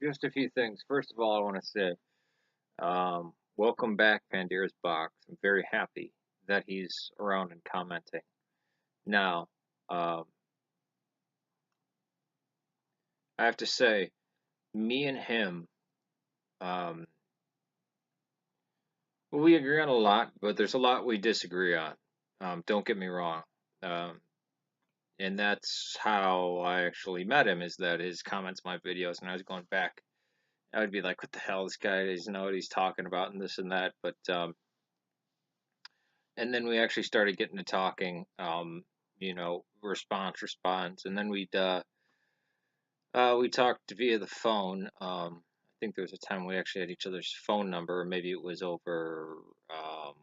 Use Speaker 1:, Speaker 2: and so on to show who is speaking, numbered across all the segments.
Speaker 1: Just a few things. First of all, I want to say, welcome back, Pandirasbox. I'm very happy that he's around and commenting. Now, um, I have to say, me and him, um, we agree on a lot, but there's a lot we disagree on. Don't get me wrong. Um, and that's how I actually met him, is that his comments, my videos, and I was going back. I would be like, what the hell, this guy doesn't know what he's talking about and this and that. But and then we actually started getting to talking, response, and then we talked via the phone. I think there was a time we actually had each other's phone number, or maybe it was over, um,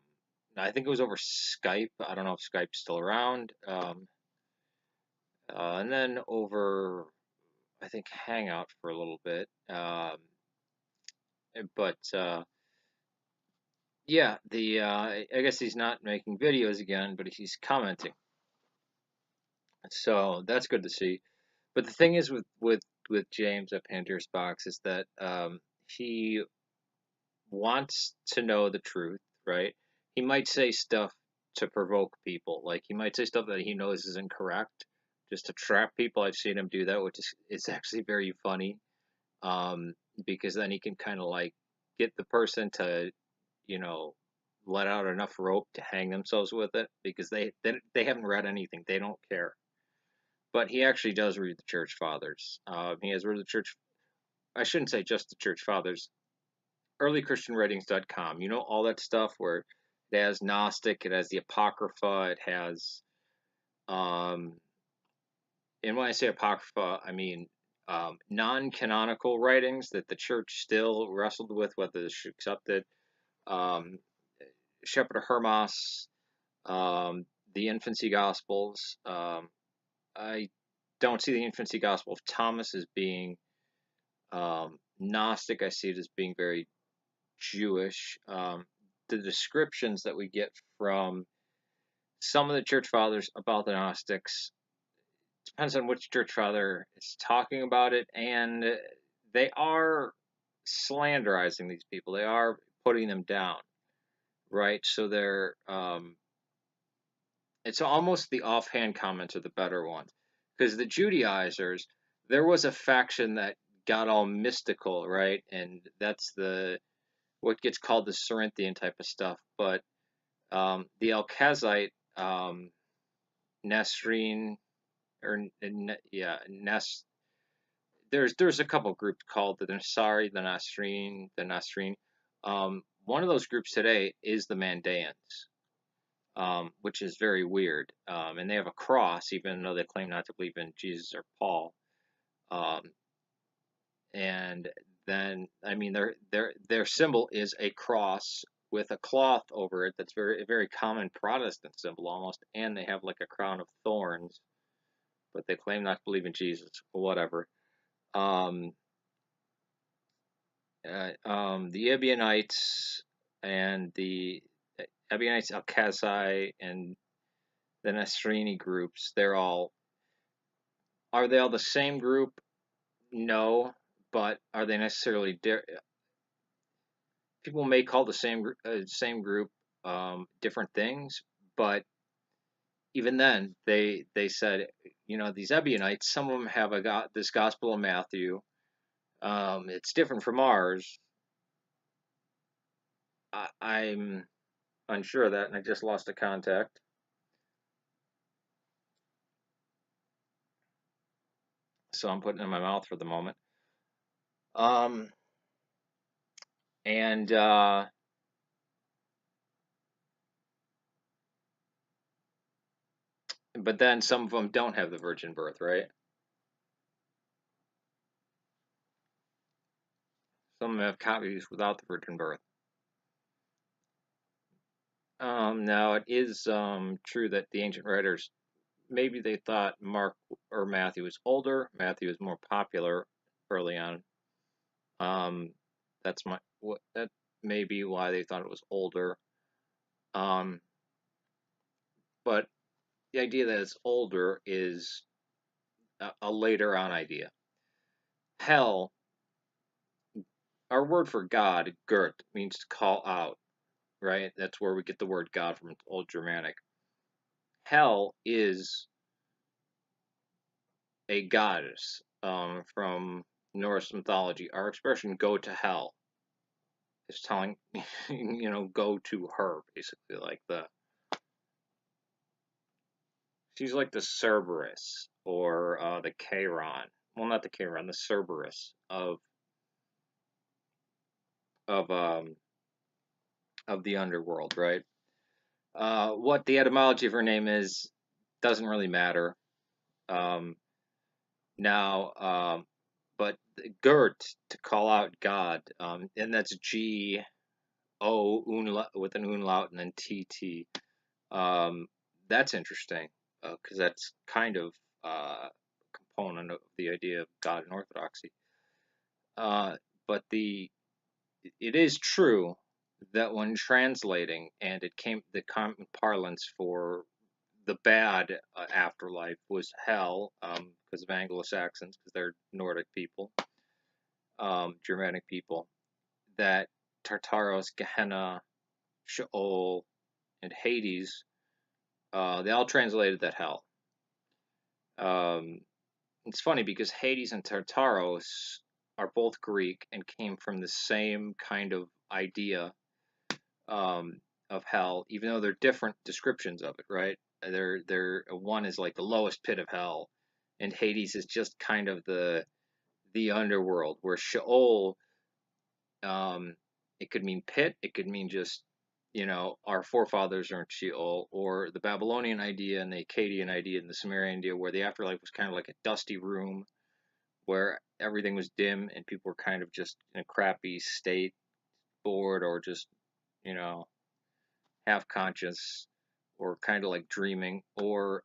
Speaker 1: I think it was over Skype. I don't know if Skype's still around. And then over, I think, Hangout for a little bit. But yeah, I guess he's not making videos again, but he's commenting. So that's good to see. But the thing is with James at Pandirasbox is that he wants to know the truth, right? He might say stuff to provoke people, like he might say stuff that he knows is incorrect, just to trap people. I've seen him do that, which is it's actually very funny, um, because then he can kind of like get the person to, you know, let out enough rope to hang themselves with it because they haven't read anything, they don't care. But he actually does read the church fathers. He has read the church. I shouldn't say just the church fathers. Earlychristianwritings.com. You know all that stuff where it has Gnostic, it has the Apocrypha, it has um, and when I say Apocrypha, I mean non-canonical writings that the church still wrestled with whether they should accept it. Um, Shepherd of Hermas, the Infancy Gospels. I don't see the Infancy Gospel of Thomas as being Gnostic. I see it as being very Jewish. The descriptions that we get from some of the church fathers about the Gnostics depends on which church father is talking about it, and they are slanderizing these people. They are putting them down, right? So it's almost the offhand comments are the better ones, because the Judaizers, there was a faction that got all mystical, right? And that's the what gets called the Cerinthian type of stuff. But the Alkazite, Nesrine, or yeah, there's a couple groups called the Nasari, the Nasrine. One of those groups today is the Mandaeans, which is very weird. And they have a cross, even though they claim not to believe in Jesus or Paul. Um, and then, I mean, their symbol is a cross with a cloth over it. That's a very common Protestant symbol almost, and they have like a crown of thorns, but they claim not to believe in Jesus or whatever. Um, the Ebionites and the Ebionites, Al-Kazai, and the Nasrini groups, are they all the same group? No, but are they necessarily people may call the same group different things, but even then they said, these Ebionites, some of them have this Gospel of Matthew. It's different from ours. I'm unsure of that, and I just lost a contact, so I'm putting it in my mouth for the moment. Um, and But then some of them don't have the virgin birth, right? Some of them have copies without the virgin birth. Now it is true that the ancient writers, maybe they thought Mark or Matthew was older. Matthew is more popular early on. Um, that may be why they thought it was older. Um, but the idea that it's older is a later on idea. Hell our word for God, Gert, means to call out, right? That's where we get the word God from Old Germanic. Hell is a goddess from Norse mythology. Our expression "go to hell" is telling, go to her, basically, like she's like the Cerberus or the Chiron. Well, not the Chiron, the Cerberus of um of the underworld, right? What the etymology of her name is doesn't really matter. Um, now, but Gert, to call out God, and that's with an umlaut and then TT. Um, that's interesting because that's kind of a component of the idea of God in Orthodoxy. Uh, but it is true that when translating, and it came the common parlance for the bad afterlife was hell, because of Anglo-Saxons, because they're Nordic people, Germanic people, that Tartaros, Gehenna, Sheol, and Hades, they all translated that hell. Um, it's funny because Hades and Tartaros are both Greek and came from the same kind of idea um, of hell, even though they're different descriptions of it, right? They're one is like the lowest pit of hell, and Hades is just kind of the underworld, where Sheol, um, it could mean pit, it could mean just our forefathers are in Sheol, or the Babylonian idea and the Akkadian idea and the Sumerian idea, where the afterlife was kind of like a dusty room where everything was dim and people were kind of just in a crappy state, bored, or just you know half conscious, or kind of like dreaming, or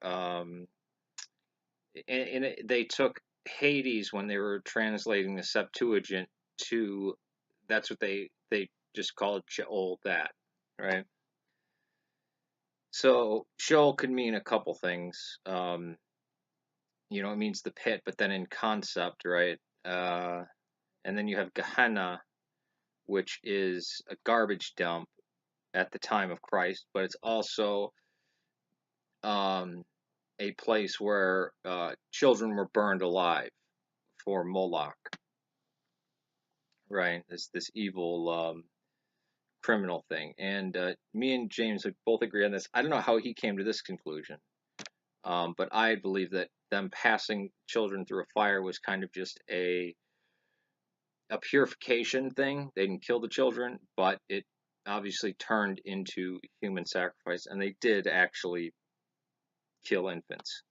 Speaker 1: they took Hades when they were translating the Septuagint to that's what they just called Sheol, that, right? So Sheol could mean a couple things. It means the pit, but then in concept, right? And then you have Gehenna, which is a garbage dump at the time of Christ, but it's also um, a place where children were burned alive for Moloch, right? This evil criminal thing. And me and James would both agree on this. I don't know how he came to this conclusion, but I believe that them passing children through a fire was kind of just a purification thing. They didn't kill the children, but it obviously turned into human sacrifice, and they did actually kill infants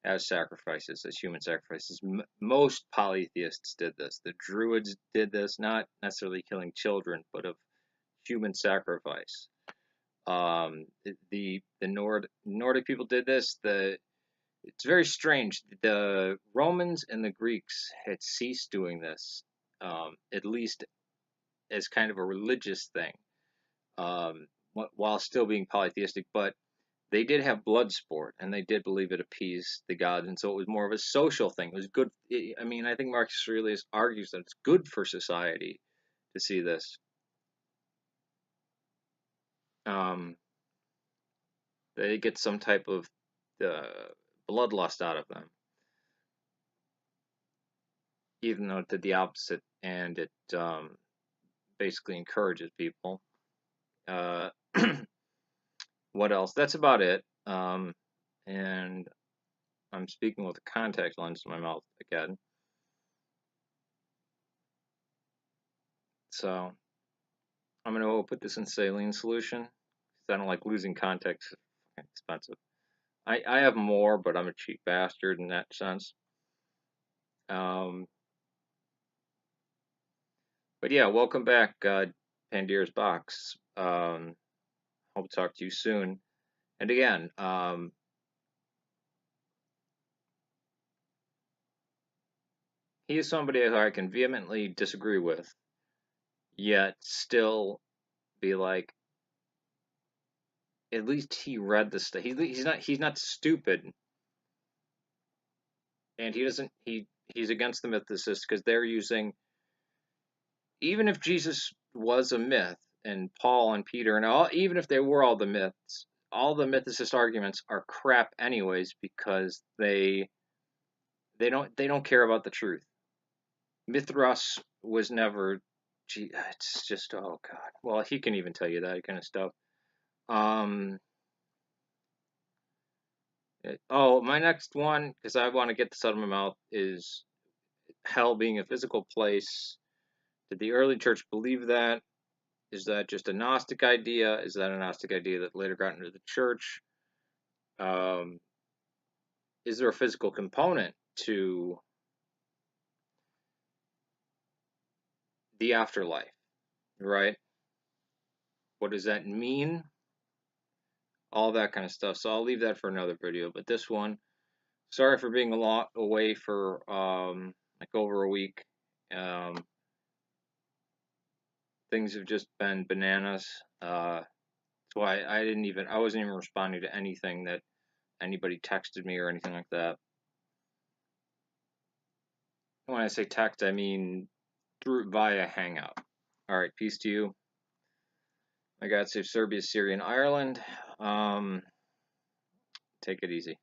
Speaker 1: as sacrifices, as human sacrifices. Most polytheists did this. The Druids did this, not necessarily killing children, but of human sacrifice. The Nordic people did this. It's very strange. The Romans and the Greeks had ceased doing this, at least as kind of a religious thing, um, while still being polytheistic. But they did have blood sport, and they did believe it appeased the gods, and so it was more of a social thing. It was good. I mean, I think Marcus Aurelius argues that it's good for society to see this. Um, they get some type of uh, bloodlust out of them, even though it did the opposite, and it basically encourages people. Uh, what else? That's about it. And I'm speaking with a contact lens in my mouth again. So I'm going to put this in saline solution because I don't like losing context. It's expensive. I have more, but I'm a cheap bastard in that sense. Um, but yeah, welcome back, Pandirasbox. Hope to talk to you soon. And again, he is somebody who I can vehemently disagree with, yet still be like, at least he read the stuff. He's not stupid, and he's against the mythicists because they're using even if Jesus was a myth, and Paul and Peter and all, even if they were all the myths, all the mythicist arguments are crap anyways, because they don't care about the truth. Mithras was never. Gee, it's just, oh god. Well, he can even tell you that kind of stuff. Um. Oh, my next one, because I want to get this out of my mouth, is hell being a physical place. Did the early church believe that? Is that just a Gnostic idea? Is that a Gnostic idea that later got into the church? Um, is there a physical component to the afterlife? Right? What does that mean? All that kind of stuff. So I'll leave that for another video. But this one, sorry for being a lot away for like over a week. Um, things have just been bananas. That's why I wasn't even responding to anything that anybody texted me or anything like that. When I say text, I mean through via Hangout. All right, peace to you. My God save Serbia, Syria, and Ireland. Take it easy.